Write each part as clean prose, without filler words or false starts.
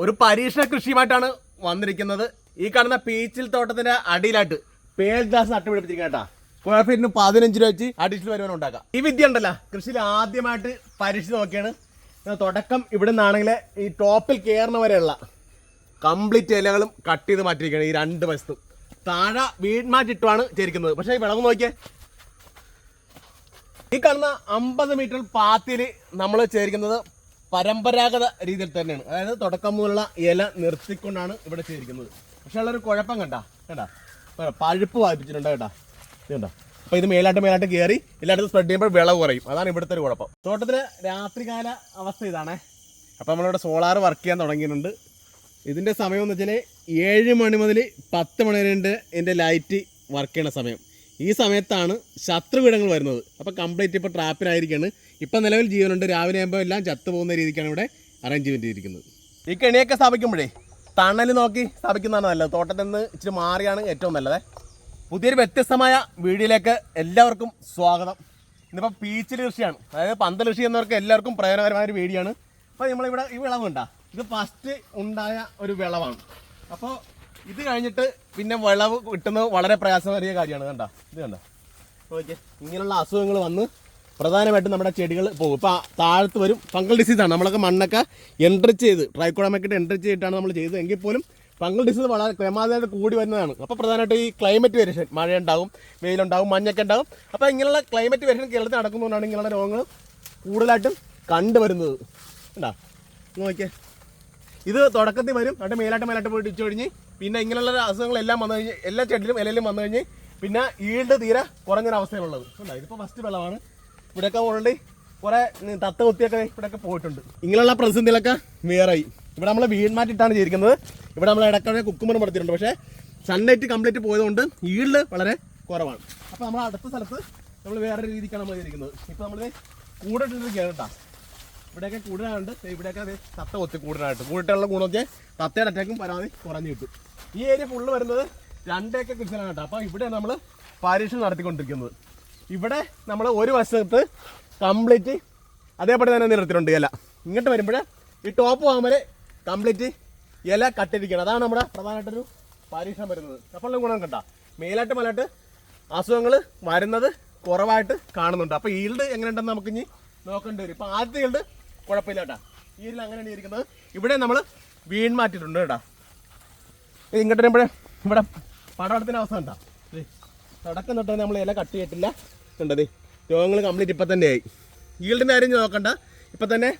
ഒരു പരീക്ഷണ കൃഷിയുമായിട്ടാണ് വന്നിരിക്കുന്നത്. ഈ കാണുന്ന പീച്ചിൽ തോട്ടത്തിന്റെ അടിയിലായിട്ട് പേൾ ഗ്ലാസ് നട്ടുപിടിപ്പിച്ചിരിക്കുക കേട്ടാ. സ്ക്വയർ ഫീറ്റിന് 15 രൂപ വെച്ച് അഡീഷണൽ വരുമാനം ഉണ്ടാക്കാം. ഈ വിദ്യ ഉണ്ടല്ലോ കൃഷിയിൽ ആദ്യമായിട്ട് പരീക്ഷിച്ച് നോക്കിയാണ്. തുടക്കം ഇവിടെ നിന്നാണെങ്കിൽ ഈ ടോപ്പിൽ കയറുന്ന വരെയുള്ള കംപ്ലീറ്റ് ഇലകളും കട്ട് ചെയ്ത് മാറ്റിയിരിക്കുകയാണ്. ഈ 2 വശത്തും താഴെ വീട്മാറ്റിട്ടുമാണ് ചേരിക്കുന്നത്. പക്ഷേ ഈ വിളവ് നോക്കിയേ, ഈ കാണുന്ന 50 മീറ്റർ പാത്തിൽ നമ്മൾ ചേരിക്കുന്നത് പരമ്പരാഗത രീതിയിൽ തന്നെയാണ്. അതായത് തുടക്കം മുതലുള്ള ഇല നിർത്തിക്കൊണ്ടാണ് ഇവിടെ ചേരിക്കുന്നത്. പക്ഷെ ഉള്ളൊരു കുഴപ്പം കണ്ടാ പഴുപ്പ് വായിപ്പിച്ചിട്ടുണ്ട് കേട്ടാ. ഇതുണ്ടോ? അപ്പോൾ ഇത് മേലാട്ട് കയറി എല്ലായിടത്തും സ്പ്രെഡ് ചെയ്യുമ്പോൾ വിളവ് കുറയും. അതാണ് ഇവിടുത്തെ ഒരു കുഴപ്പം. തോട്ടത്തിലെ രാത്രികാല അവസ്ഥ ഇതാണേ. അപ്പോൾ നമ്മളിവിടെ സോളാർ വർക്ക് ചെയ്യാൻ തുടങ്ങിയിട്ടുണ്ട്. ഇതിൻ്റെ സമയം എന്ന് വെച്ചാൽ 7 മണി മുതൽ 10 മണി വരെ ഇതിൻ്റെ ലൈറ്റ് വർക്ക് ചെയ്യുന്ന സമയം. ഈ സമയത്താണ് ശത്രുകീടങ്ങൾ വരുന്നത്. അപ്പോൾ കംപ്ലീറ്റ് ഇപ്പോൾ ട്രാപ്പിനായിരിക്കുകയാണ്. ഇപ്പം നിലവിൽ ജീവനുണ്ട്. രാവിലെ ആകുമ്പോൾ എല്ലാം ചത്തു പോകുന്ന രീതിക്കാണ് ഇവിടെ അറേഞ്ച് ചെയ്തിരിക്കുന്നത്. ഈ കെണിയൊക്കെ സ്ഥാപിക്കുമ്പോഴേ തണൽ നോക്കി സ്ഥാപിക്കുന്നതാണ് നല്ലത്. തോട്ടത്തിൽ നിന്ന് ഇച്ചിരി മാറിയാണ് ഏറ്റവും നല്ലത്. പുതിയൊരു വ്യത്യസ്തമായ വീഡിയോയിലേക്ക് എല്ലാവർക്കും സ്വാഗതം. ഇന്നിപ്പോൾ പീച്ചിൽ കൃഷിയാണ്. അതായത് പന്തൽ കൃഷി എന്നവർക്ക് എല്ലാവർക്കും പ്രയോജനകരമായ ഒരു വീഡിയോ ആണ്. അപ്പോൾ നമ്മളിവിടെ ഈ വിളവ് കണ്ടാ, ഇത് ഫസ്റ്റ് ഉണ്ടായ ഒരു വിളവാണ്. അപ്പോൾ ഇത് കഴിഞ്ഞിട്ട് പിന്നെ വിളവ് കിട്ടുന്നത് വളരെ പ്രയാസമേറിയ കാര്യമാണ്. കണ്ട ഇത് കണ്ട ഓക്കെ. ഇങ്ങനെയുള്ള അസുഖങ്ങൾ വന്ന് പ്രധാനമായിട്ടും നമ്മുടെ ചെടികൾ പോകും. ഇപ്പോൾ താഴത്ത് വരും ഫംഗൽ ഡിസീസാണ്. നമ്മളൊക്കെ മണ്ണൊക്കെ എൻട്രിച്ച് ചെയ്ത് ട്രൈക്കോഡർമയൊക്കെ എൻട്രിച്ച് ചെയ്തിട്ടാണ് നമ്മൾ ചെയ്തത്. എങ്കിൽ പോലും ഫംഗൽ ഡിസീസ് വളരെ ക്രമാതീതമായിട്ട് കൂടി വരുന്നതാണ്. അപ്പോൾ പ്രധാനമായിട്ട് ഈ ക്ലൈമറ്റ് വേരിയേഷൻ, മഴയുണ്ടാവും, വെയിലുണ്ടാവും, മഞ്ഞൊക്കെ ഉണ്ടാവും. അപ്പോൾ ഇങ്ങനെയുള്ള ക്ലൈമറ്റ് വേരിയേഷൻ കേരളത്തിൽ നടക്കുന്നതുകൊണ്ടാണ് ഇങ്ങനെയുള്ള രോഗങ്ങൾ കൂടുതലായിട്ടും കണ്ടുവരുന്നത്. കണ്ടാ നോക്കിയേ, ഇത് തുടക്കത്തിൽ വരും. എന്നിട്ട് മേലാട്ട് പോയിട്ട് ഇച്ചു കഴിഞ്ഞ് പിന്നെ ഇങ്ങനെയുള്ള അസുഖങ്ങളെല്ലാം വന്നു കഴിഞ്ഞ് എല്ലാ ചെടിയിലും ഇലയിലും വന്നു കഴിഞ്ഞ് പിന്നെ ഈൽഡ് തീരെ കുറഞ്ഞൊരവസ്ഥയിലുള്ളത്. ഇതിപ്പോൾ ഫസ്റ്റ് വെള്ളമാണ്. ഇവിടെയൊക്കെ ഓൾറെഡി കുറേ തത്ത കുത്തിയൊക്കെ ഇവിടെയൊക്കെ പോയിട്ടുണ്ട്. ഇങ്ങനെയുള്ള പ്രതിസന്ധികളൊക്കെ വേറെയായി. ഇവിടെ നമ്മൾ വീൺമാറ്റിട്ടാണ് ചെയ്തിരിക്കുന്നത്. ഇവിടെ നമ്മൾ ഇടയ്ക്കിടെ കുക്കുമ്പറും നടത്തിയിട്ടുണ്ട്. പക്ഷേ സൺലൈറ്റ് കംപ്ലീറ്റ് പോയതുകൊണ്ട് ഈൽഡ് വളരെ കുറവാണ്. അപ്പോൾ നമ്മൾ അടുത്ത സ്ഥലത്ത് നമ്മൾ വേറെ രീതിക്കാണ് നമ്മൾ ചെയ്തിരിക്കുന്നത്. ഇപ്പോൾ നമ്മൾ കൂടിട്ടിരിക്കുകയാണ് കേട്ടോ. ഇവിടെയൊക്കെ കൂടുതലായിട്ട് ഇവിടെയൊക്കെ അത് തത്ത കൊത്തി കൂടുതലായിട്ട് കൂടിട്ടുള്ള ഗുണമൊക്കെ തത്തയുടെ അറ്റാക്കും പരാതി കുറഞ്ഞു കിട്ടും. ഈ ഏരിയ ഫുള്ള് വരുന്നത് 2 ഏക്കർ കൃഷിയാണ് കേട്ടോ. അപ്പോൾ ഇവിടെ നമ്മൾ പരീക്ഷണം നടത്തിക്കൊണ്ടിരിക്കുന്നത്. ഇവിടെ നമ്മൾ ഒരു വശത്ത് കംപ്ലീറ്റ് അതേപോലെ തന്നെ നിർത്തിയിട്ടുണ്ട് ഇല. ഇങ്ങോട്ട് വരുമ്പോൾ ഈ ടോപ്പ് ആകുമ്പോൾ കംപ്ലീറ്റ് ഇല കട്ടിരിക്കുകയാണ്. അതാണ് നമ്മുടെ പ്രധാനമായിട്ടൊരു പരീക്ഷണം വരുന്നത്. അപ്പോൾ ഗുണം കണ്ട മേലാട്ട് മലാട്ട് അസുഖങ്ങൾ വരുന്നത് കുറവായിട്ട് കാണുന്നുണ്ട്. അപ്പോൾ ഈൽഡ് എങ്ങനെയുണ്ടെന്ന് നമുക്ക് ഇനി നോക്കേണ്ടി വരും. ഇപ്പോൾ ആദ്യത്തെ ഈൽഡ് കുഴപ്പമില്ല കേട്ടോ. ഈ ഈൽഡ് അങ്ങനെയാണ് ഇരിക്കുന്നത്. ഇവിടെ നമ്മൾ വീൺ മാറ്റിയിട്ടുണ്ട് കേട്ടോ. ഇങ്ങോട്ട് വരുമ്പോഴേ ഇവിടെ പടവടത്തിൻ്റെ അവസ്ഥ ഉണ്ടോ? തുടക്കം തൊട്ട് നമ്മൾ ഇല കട്ട് ചെയ്തിട്ടില്ല. ഉണ്ടത് രോഗങ്ങൾ കംപ്ലീറ്റ് ഇപ്പം തന്നെ ആയി. ഈൽഡിൻ്റെ കാര്യം നോക്കണ്ട, ഇപ്പം തന്നെ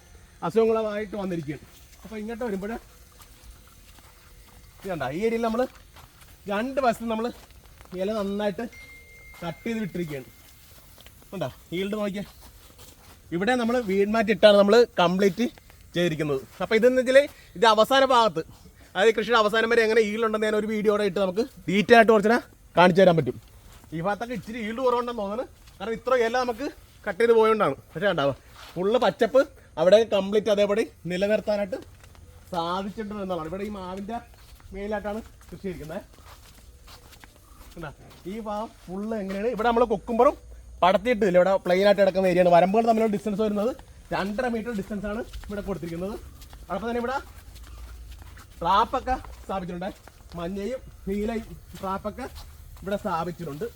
അസുഖങ്ങളുമായിട്ട് വന്നിരിക്കുകയാണ്. അപ്പോൾ ഇങ്ങോട്ട് വരുമ്പോൾ ഇതുണ്ട ഈ ഏരിയയിൽ നമ്മൾ 2 വശത്തും നമ്മൾ ഇല നന്നായിട്ട് കട്ട് ചെയ്ത് വിട്ടിരിക്കുകയാണ്. ഉണ്ടോ ഈൽഡ് നോക്കിയാൽ ഇവിടെ നമ്മൾ വീൺമാറ്റിട്ടാണ് നമ്മൾ കംപ്ലീറ്റ് ചെയ്തിരിക്കുന്നത്. അപ്പോൾ ഇതെന്ന് വെച്ചാൽ ഇത് അവസാന ഭാഗത്ത്, അതായത് കൃഷിയുടെ അവസാനം വരെ എങ്ങനെ ഈൽഡുണ്ടെന്ന് ഞാൻ ഒരു വീഡിയോടെ ഇട്ട് നമുക്ക് ഡീറ്റെയിൽ ആയിട്ട് കുറച്ചിനെ കാണിച്ചു തരാൻ പറ്റും. ഈ ഭാഗത്തൊക്കെ ഇച്ചിരി ഈൽഡ് കുറവുണ്ടെന്ന് തോന്നുന്നു. കാരണം ഇത്ര എല്ലാം നമുക്ക് കട്ട് ചെയ്ത് പോയതുകൊണ്ടാണ്. പക്ഷേ ഉണ്ടാവുക ഫുള്ള് പച്ചപ്പ് അവിടെ കംപ്ലീറ്റ് അതേപടി നിലനിർത്താനായിട്ട് സാധിച്ചിട്ടുണ്ട് എന്നതാണ്. ഇവിടെ ഈ മാവിൻ്റെ മേലായിട്ടാണ് കൃഷി ചെയ്തിരിക്കുന്നത്. ഈ ഭാഗം ഫുള്ള് എങ്ങനെയാണ് ഇവിടെ നമ്മൾ കുക്കുമ്പറും പടത്തിയിട്ടില്ല. ഇവിടെ പ്ലെയിനായിട്ട് കിടക്കുന്ന ഏരിയയാണ്. വരമ്പുകൾ തമ്മിലുള്ള ഡിസ്റ്റൻസ് വരുന്നത് 2.5 മീറ്റർ ഡിസ്റ്റൻസാണ് ഇവിടെ കൊടുത്തിരിക്കുന്നത്. അപ്പോൾ തന്നെ ഇവിടെ ട്രാപ്പൊക്കെ സ്ഥാപിച്ചിട്ടുണ്ട്. മഞ്ഞയും നീലയും ട്രാപ്പൊക്കെ ഇവിടെ സ്ഥാപിച്ചിട്ടുണ്ട്.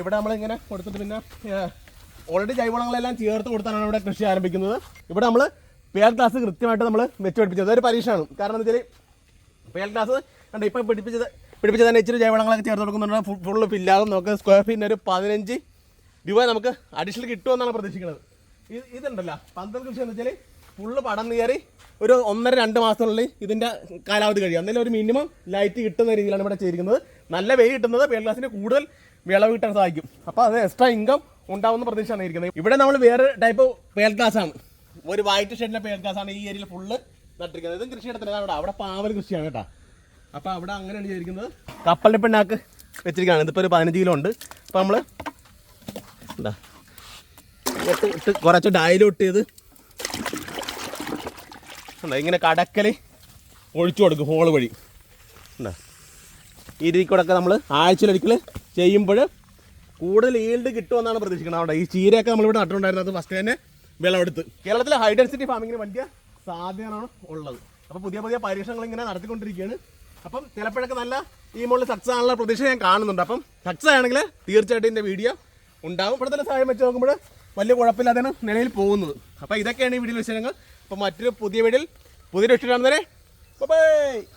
ഇവിടെ നമ്മളിങ്ങനെ കൊടുത്തിട്ട് പിന്നെ ഓൾറെഡി ജൈവവളങ്ങളെല്ലാം ചേർത്ത് കൊടുത്താണ് ഇവിടെ കൃഷി ആരംഭിക്കുന്നത്. ഇവിടെ നമ്മൾ പേൾ ഗ്ലാസ് കൃത്യമായിട്ട് നമ്മൾ വെച്ച് പിടിപ്പിച്ചത് അതൊരു പരീക്ഷയാണ്. കാരണം എന്താ വെച്ചാൽ പേൾ ഗ്ലാസ് കണ്ട ഇപ്പോൾ പിടിപ്പിച്ച് തന്നെ ഇച്ചിരി ജൈവവളങ്ങളൊക്കെ ചേർത്ത് കൊടുക്കുന്നുണ്ട്. ഫുള്ള് ഫില്ലാകും. നമുക്ക് സ്ക്വയർ ഫീറ്റിന് ഒരു 15 രൂപ നമുക്ക് അഡീഷണൽ കിട്ടുമെന്നാണ് പ്രതീക്ഷിക്കുന്നത്. ഇതുണ്ടല്ലോ പന്തൽ കൃഷി എന്ന് വെച്ചാൽ ഫുള്ള് പടം കയറി ഒരു 1.5-2 മാസത്തിനുള്ളിൽ ഇതിൻ്റെ കാലാവധി കഴിയും. എന്നാലും ഒരു മിനിമം ലൈറ്റ് കിട്ടുന്ന രീതിയിലാണ് ഇവിടെ ചെയ്തിരിക്കുന്നത്. നല്ല വെയിൽ കിട്ടുന്നത് പേൾ ഗ്ലാസിന് കൂടുതൽ വിളവ് കിട്ടാൻ സാധിക്കും. അപ്പോൾ അത് എക്സ്ട്രാ ഇൻകം ഉണ്ടാവുന്ന പ്രതീക്ഷയാണ് ഇരിക്കുന്നത്. ഇവിടെ നമ്മൾ വേറെ ടൈപ്പ് പേൾ ഗ്ലാസ് ആണ്, ഒരു വൈറ്റ് ഷെയ്ഡിലെ പേൾ ഗ്ലാസ് ആണ് ഈ ഏരിയയിൽ ഫുള്ള് നട്ടിരിക്കുന്നത്. ഇതും കൃഷിയിടത്തിലാണ്. അവിടെ പാവൽ കൃഷിയാണ് കേട്ടോ. അപ്പോൾ അവിടെ അങ്ങനെയാണ് ചെയ്തിരിക്കുന്നത്. കപ്പലിൻ്റെ പിണ്ണാക്ക് വെച്ചിരിക്കുകയാണ്. ഇതിപ്പോൾ ഒരു 15 കിലോ ഉണ്ട്. അപ്പോൾ നമ്മൾ എന്താ ഇട്ട് കുറച്ച് ഡയലൂട്ട് ചെയ്ത് ഇങ്ങനെ കടക്കൽ ഒഴിച്ചു കൊടുക്കും ഹോള് വഴി. എന്താ ഈ രീതിക്കൂടൊക്കെ നമ്മൾ ആഴ്ചയിലൊരിക്കൽ ചെയ്യുമ്പോൾ കൂടുതൽ ഈൽഡ് കിട്ടുമെന്നാണ് പ്രതീക്ഷിക്കുന്നത്. അവിടെ ഈ ചീരയൊക്കെ നമ്മളിവിടെ നട്ടുണ്ടായിരുന്നത് ഫസ്റ്റ് തന്നെ വിളവെടുത്ത്. കേരളത്തിലെ ഹൈ ഡെൻസിറ്റി ഫാമിങ്ങിന് വലിയ സാധ്യതയാണ് ഉള്ളത്. അപ്പോൾ അപ്പോൾ പുതിയ പുതിയ പരീക്ഷണങ്ങൾ ഇങ്ങനെ നടത്തിക്കൊണ്ടിരിക്കുകയാണ്. അപ്പം ചിലപ്പോഴൊക്കെ നല്ല ഈ മുകളിൽ സക്സസ് ആണുള്ള പ്രതീക്ഷ ഞാൻ കാണുന്നുണ്ട്. അപ്പം സക്സസ് ആണെങ്കിൽ തീർച്ചയായിട്ടും ഇതിൻ്റെ വീഡിയോ ഉണ്ടാവും. ഇവിടെ തന്നെ സാഹചര്യം വെച്ച് നോക്കുമ്പോൾ വലിയ കുഴപ്പമില്ലാതെയാണ് നിലയിൽ പോകുന്നത്. അപ്പോൾ ഇതൊക്കെയാണ് ഈ വീഡിയോ വിഷയങ്ങൾ. അപ്പോൾ മറ്റൊരു പുതിയ വീഡിയോയിൽ പുതിയൊരു ഇഷ്ടം കാണുന്നവരെ ബൈ.